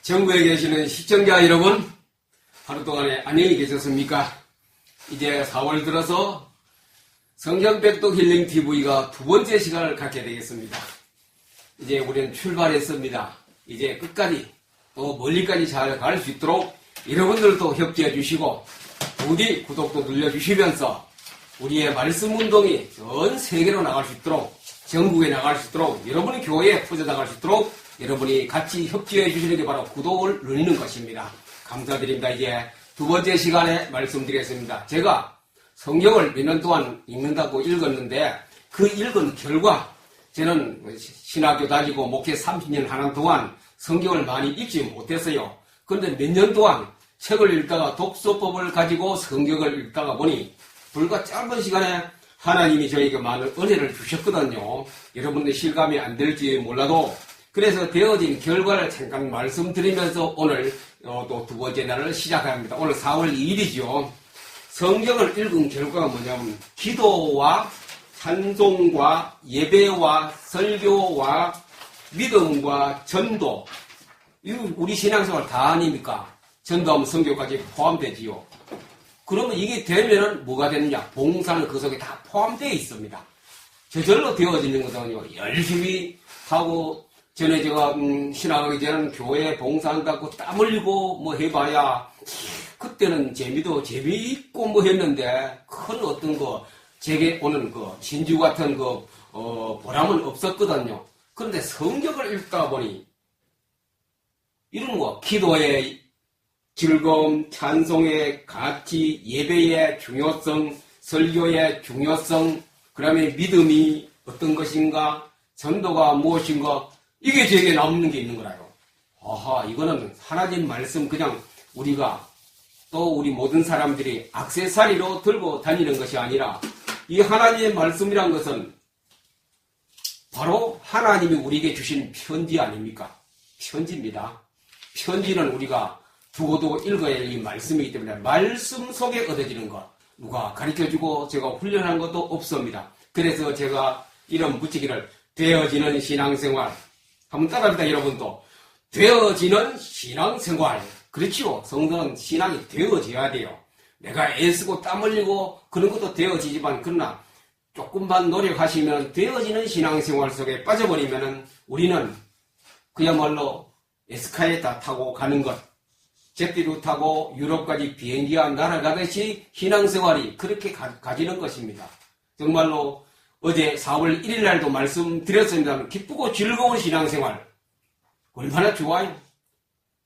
전국에 계시는 시청자 여러분, 하루 동안에 안녕히 계셨습니까? 이제 4월 들어서 성경백독 힐링TV가 두 번째 시간을 갖게 되겠습니다. 이제 우리는 출발했습니다. 이제 끝까지 또 멀리까지 잘 갈 수 있도록 여러분들도 협조해 주시고 부디 구독도 눌러주시면서 우리의 말씀 운동이 전 세계로 나갈 수 있도록, 전국에 나갈 수 있도록, 여러분의 교회에 퍼져나갈 수 있도록 여러분이 같이 협조해 주시는 게 바로 구독을 누르는 것입니다. 감사드립니다. 이제 두 번째 시간에 말씀드리겠습니다. 제가 성경을 몇 년 동안 읽는다고 읽었는데 그 읽은 결과 저는 신학교 다니고 목회 30년 하는 동안 성경을 많이 읽지 못했어요. 그런데 몇 년 동안 책을 읽다가 독서법을 가지고 성경을 읽다가 보니 불과 짧은 시간에 하나님이 저에게 많은 은혜를 주셨거든요. 여러분들 실감이 안 될지 몰라도 그래서 되어진 결과를 잠깐 말씀드리면서 오늘 또 두 번째 날을 시작합니다. 오늘 4월 2일이죠. 성경을 읽은 결과가 뭐냐면 기도와 찬송과 예배와 설교와 믿음과 전도, 이거 우리 신앙생활 다 아닙니까? 전도하면 성교까지 포함되지요. 그러면 이게 되면은 뭐가 되느냐? 봉사는 그 속에 다 포함되어 있습니다. 저절로 되어지는 거거든요. 열심히 하고 전에 제가 신학하기 전에는 교회에 봉사한다고 땀 흘리고 뭐 해봐야 그때는 재미도 재미있고 뭐 했는데 큰 어떤 제게 오는 진주 같은 보람은 없었거든요. 그런데 성경을 읽다 보니 이런 기도의 즐거움, 찬송의 가치, 예배의 중요성, 설교의 중요성, 그 다음에 믿음이 어떤 것인가, 전도가 무엇인가, 이게 제게 남는 게 있는 거라요. 아하, 이거는 하나님 말씀 그냥 우리가 또 우리 모든 사람들이 액세서리로 들고 다니는 것이 아니라 이 하나님의 말씀이란 것은 바로 하나님이 우리에게 주신 편지 아닙니까? 편지입니다. 편지는 우리가 두고두고 읽어야 할 이 말씀이기 때문에 말씀 속에 얻어지는 것, 누가 가르쳐주고 제가 훈련한 것도 없습니다. 그래서 제가 이런 붙이기를 되어지는 신앙생활, 한번 따라합니다. 여러분도 되어지는 신앙생활, 그렇지요. 성도는 신앙이 되어져야 돼요. 내가 애쓰고 땀 흘리고 그런 것도 되어지지만 그러나 조금만 노력하시면 되어지는 신앙생활 속에 빠져버리면 우리는 그야말로 에스카레이터 타고 가는 것, 제트로 타고 유럽까지 비행기가 날아가듯이 신앙생활이 그렇게 가지는 것입니다. 정말로 어제 4월 1일 날도 말씀드렸습니다만 기쁘고 즐거운 신앙생활 얼마나 좋아요.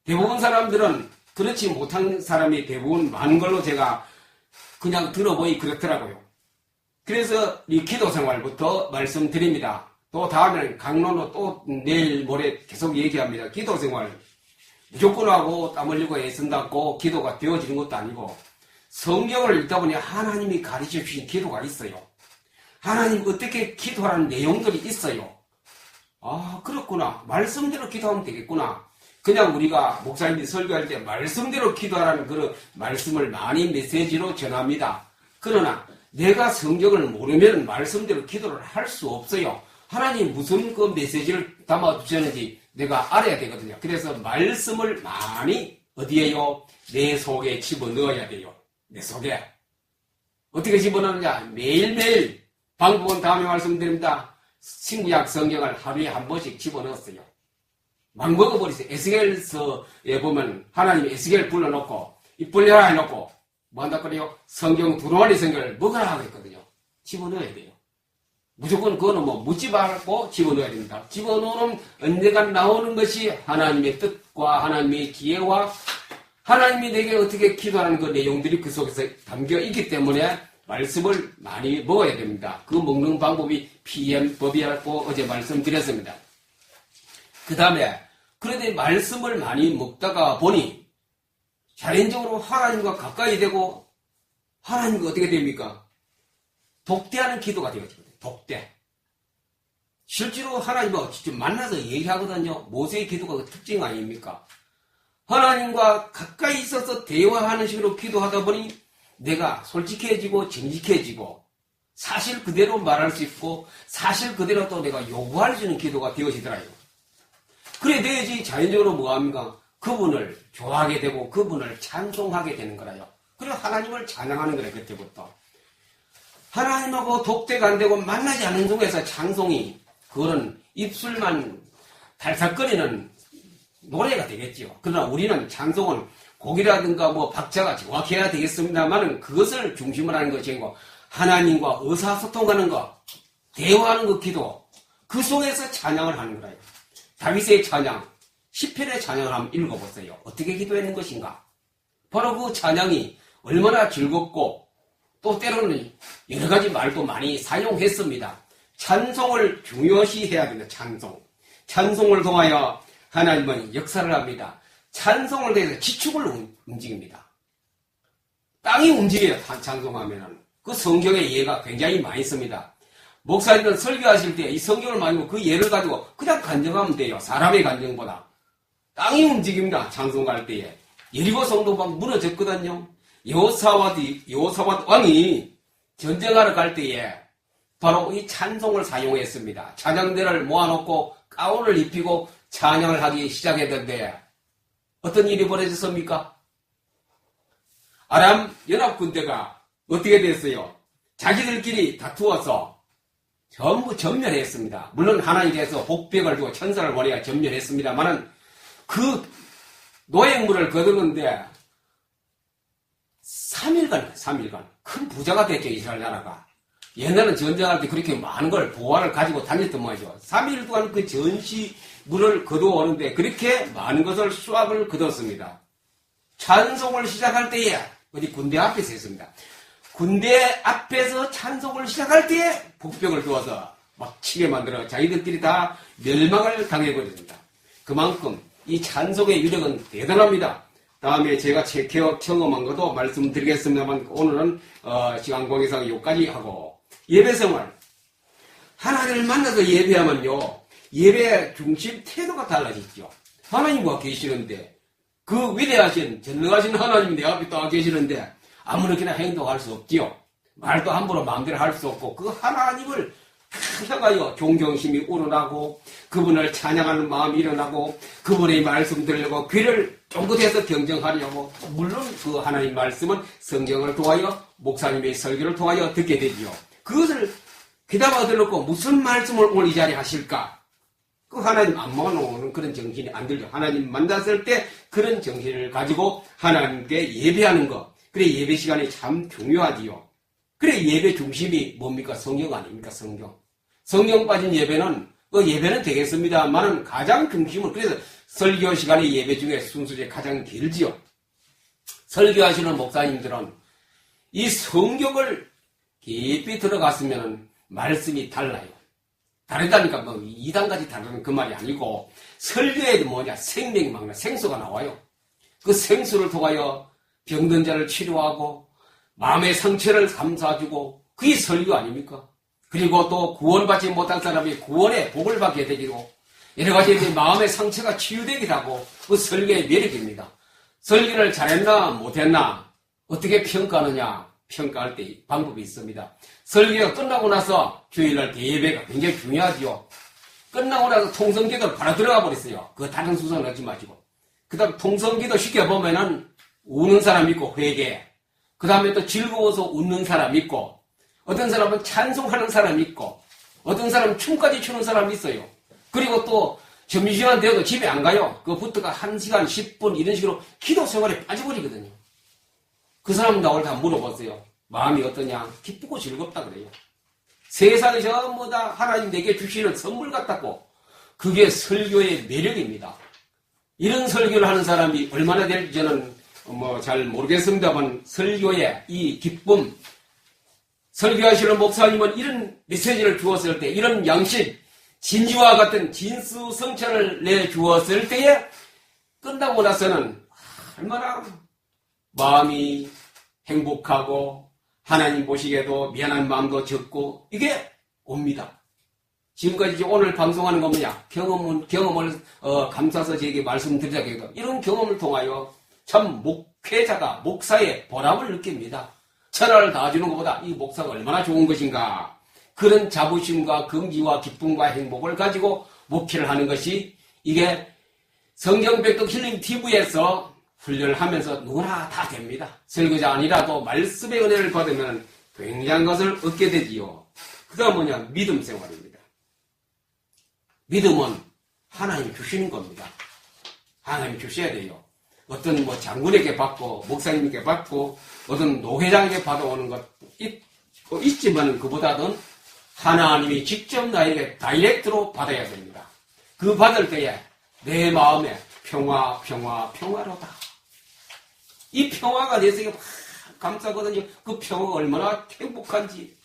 대부분 사람들은 그렇지 못한 사람이 대부분 많은 걸로 제가 그냥 들어보니 그렇더라고요. 그래서 이 기도생활부터 말씀드립니다. 또 다음에는 강론으로 또 내일 모레 계속 얘기합니다. 기도생활 무조건 하고 땀 흘리고 애쓴다고 기도가 되어지는 것도 아니고 성경을 읽다 보니 하나님이 가르쳐 주신 기도가 있어요. 하나님 어떻게 기도하라는 내용들이 있어요. 아, 그렇구나. 말씀대로 기도하면 되겠구나. 그냥 우리가 목사님이 설교할 때 말씀대로 기도하라는 그런 말씀을 많이 메시지로 전합니다. 그러나 내가 성경을 모르면 말씀대로 기도를 할 수 없어요. 하나님 무슨 메시지를 담아주셨는지 내가 알아야 되거든요. 그래서 말씀을 많이 어디에요? 내 속에 집어넣어야 돼요. 내 속에. 어떻게 집어넣느냐? 매일매일 방법은 다음에 말씀드립니다. 신구약 성경을 하루에 한 번씩 집어넣었어요. 막 먹어버리세요. 에스겔서에 보면 하나님이 에스겔 불러놓고 입 벌려라 해놓고 뭐 한다 그래요? 성경 두루마리 성경을 먹으라 하고 했거든요. 집어넣어야 돼요. 무조건 그거는 묻지 말고 집어넣어야 됩니다. 집어넣으면 언젠가 나오는 것이 하나님의 뜻과 하나님의 기회와 하나님이 내게 어떻게 기도하는 그 내용들이 그 속에서 담겨 있기 때문에 말씀을 많이 먹어야 됩니다. 그 먹는 방법이 PM법이라고 어제 말씀드렸습니다. 그 다음에 그런데 말씀을 많이 먹다가 보니 자연적으로 하나님과 가까이 되고 하나님과 어떻게 됩니까? 독대하는 기도가 되어집니다. 독대. 실제로 하나님과 직접 만나서 얘기하거든요. 모세의 기도가 그 특징 아닙니까? 하나님과 가까이 있어서 대화하는 식으로 기도하다 보니 내가 솔직해지고 정직해지고 사실 그대로 말할 수 있고 사실 그대로 또 내가 요구할 수 있는 기도가 되어지더라고요. 그래 돼야지 자연적으로 뭐합니까? 그분을 좋아하게 되고 그분을 찬송하게 되는 거라요. 그리고 하나님을 찬양하는 거래. 그때부터 하나님하고 독대가 안 되고 만나지 않는 중에서 찬송이 그거는 입술만 달싹거리는 노래가 되겠지요. 그러나 우리는 찬송은 곡이라든가 뭐 박자가 정확해야 되겠습니다만은 그것을 중심으로 하는 것이 아니고 하나님과 의사소통하는 것, 대화하는 것, 기도, 그 속에서 찬양을 하는 거라요. 다윗의 찬양, 시편의 찬양을 한번 읽어보세요. 어떻게 기도했는 것인가? 바로 그 찬양이 얼마나 즐겁고 또 때로는 여러 가지 말도 많이 사용했습니다. 찬송을 중요시 해야 된다. 찬송을 통하여 하나님은 역사를 합니다. 찬송을 통해서 지축을 움직입니다. 땅이 움직여요. 찬송하면은. 그 성경의 예가 굉장히 많이 있습니다. 목사님은 설교하실 때 이 성경을 말고 그 예를 가지고 그냥 간증하면 돼요. 사람의 간증보다. 땅이 움직입니다. 찬송할 때에. 여리고 성도 막 무너졌거든요. 여호사밧 왕이 전쟁하러 갈 때에 바로 이 찬송을 사용했습니다. 찬양대를 모아놓고 가운을 입히고 찬양을 하기 시작했는데 어떤 일이 벌어졌습니까? 아람 연합군대가 어떻게 됐어요? 자기들끼리 다투어서 전부 전멸했습니다. 물론 하나님께서 복벽을 두고 천사를 보내야 전멸했습니다만은 그 노획물을 거두는데 3일간 큰 부자가 됐죠. 이스라엘 나라가. 옛날은 전쟁할 때 그렇게 많은 걸 보화를 가지고 다녔던 말이죠. 3일 동안 그 전시물을 거두어오는데 그렇게 많은 것을 수확을 거뒀습니다. 찬송을 시작할 때에 어디 군대 앞에서 했습니다. 군대 앞에서 찬송을 시작할 때에 복벽을 두어서 막 치게 만들어 자기들끼리 다 멸망을 당해버립니다. 그만큼 이 찬송의 위력은 대단합니다. 다음에 제가 경험한 것도 말씀드리겠습니다만 오늘은 시간 관계상 여기까지 하고 예배생활 하나님을 만나서 예배하면요 예배 중심 태도가 달라지죠. 하나님과 계시는데 그 위대하신 전능하신 하나님 내 앞에 딱 계시는데 아무렇게나 행동할 수 없지요. 말도 함부로 마음대로 할 수 없고 그 하나님을 향하여 존경심이 우러나고 그분을 찬양하는 마음이 일어나고 그분의 말씀 들으려고 귀를 쫑긋해서 경정하려고 물론 그 하나님 말씀은 성경을 통하여 목사님의 설교를 통하여 듣게 되지요. 그것을 귀담아 들었고 무슨 말씀을 오늘 이 자리에 하실까? 그 하나님 안 모아놓는 그런 정신이 안 들죠. 하나님 만났을 때 그런 정신을 가지고 하나님께 예배하는 것. 그래 예배 시간이 참 중요하지요. 그래 예배 중심이 뭡니까? 성경 아닙니까? 성경 빠진 예배는 예배는 되겠습니다만은 가장 중심은 그래서 설교 시간이 예배 중에 순서제 가장 길지요. 설교하시는 목사님들은 이 성경을 깊이 들어갔으면 말씀이 달라요. 다르다니까 뭐 이단까지 다르는 그 말이 아니고 설교에도 뭐냐 생명이 막 생수가 나와요. 그 생수를 통하여 병든 자를 치료하고 마음의 상처를 감싸주고 그게 설교 아닙니까? 그리고 또 구원받지 못한 사람이 구원의 복을 받게 되기로 여러 가지 마음의 상처가 치유되기도 하고 그 설교의 매력입니다. 설교를 잘했나 못했나 어떻게 평가하느냐 평가할 때 방법이 있습니다. 설교가 끝나고 나서 주일날 대예배가 굉장히 중요하지요. 끝나고 나서 통성기도를 바로 들어가 버렸어요. 그 다른 수선 넣지 마시고 그 다음 통성기도 시켜보면은 우는 사람 있고 회개 그 다음에 또 즐거워서 웃는 사람 있고 어떤 사람은 찬송하는 사람이 있고 어떤 사람은 춤까지 추는 사람이 있어요. 그리고 또 점심시간 되어도 집에 안 가요. 그부터가 1시간 10분 이런 식으로 기도 생활에 빠져버리거든요. 그 사람 나올 때 물어보세요. 마음이 어떠냐? 기쁘고 즐겁다 그래요. 세상이 전부 다 하나님 내게 주시는 선물 같다고. 그게 설교의 매력입니다. 이런 설교를 하는 사람이 얼마나 될지 저는 잘 모르겠습니다만 설교의 이 기쁨 설교하시는 목사님은 이런 메시지를 주었을 때 이런 양식 진지와 같은 진수성찬을 내주었을 때에 끝나고 나서는 얼마나 마음이 행복하고 하나님 보시기에도 미안한 마음도 적고 이게 옵니다. 지금까지 오늘 방송하는 건 뭐냐? 경험을 감싸서 제게 말씀드리자고 해도 이런 경험을 통하여 참 목회자가 목사의 보람을 느낍니다. 천하를 다 주는 것보다 이 목사가 얼마나 좋은 것인가. 그런 자부심과 긍지와 기쁨과 행복을 가지고 목회를 하는 것이 이게 성경백독 힐링 TV에서 훈련을 하면서 누구나 다 됩니다. 설교자 아니라도 말씀의 은혜를 받으면 굉장한 것을 얻게 되지요. 그 다음 뭐냐? 믿음 생활입니다. 믿음은 하나님 주시는 겁니다. 하나님 주셔야 돼요. 어떤 장군에게 받고 목사님에게 받고 어떤 노회장에게 받아오는 것 있지만 그보다는 하나님이 직접 나에게 다이렉트로 받아야 됩니다. 그 받을 때에 내 마음에 평화로다. 이 평화가 내 속에 막 감싸거든요. 그 평화가 얼마나 행복한지.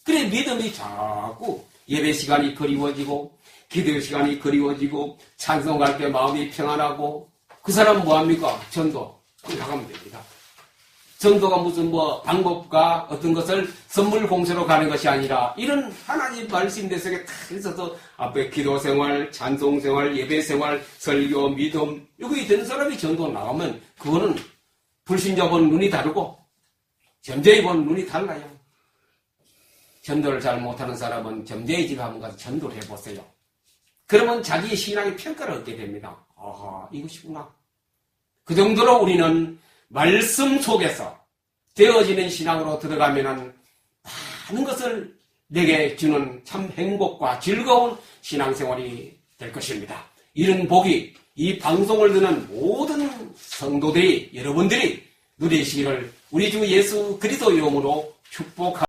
그래 믿음이 자꾸 예배 시간이 그리워지고 기도 시간이 그리워지고 찬송할 때 마음이 평안하고 그 사람 뭐합니까? 전도. 나가면 됩니다. 전도가 무슨 방법과 어떤 것을 선물 공세로 가는 것이 아니라 이런 하나님 말씀 내 속에 다 있어서 앞에 기도 생활, 찬송 생활, 예배 생활, 설교, 믿음 여기 된 사람이 전도 나가면 그거는 불신자 보는 눈이 다르고 점쟁이 보는 눈이 달라요. 전도를 잘 못하는 사람은 점쟁이 집에 한번 가서 전도를 해보세요. 그러면 자기 신앙의 평가를 얻게 됩니다. 아하, 이것이구나. 그 정도로 우리는 말씀 속에서 되어지는 신앙으로 들어가면은 많은 것을 내게 주는 참 행복과 즐거운 신앙생활이 될 것입니다. 이런 복이 이 방송을 듣는 모든 성도들이 여러분들이 누리시기를 우리 주 예수 그리스도 이름으로 축복합니다.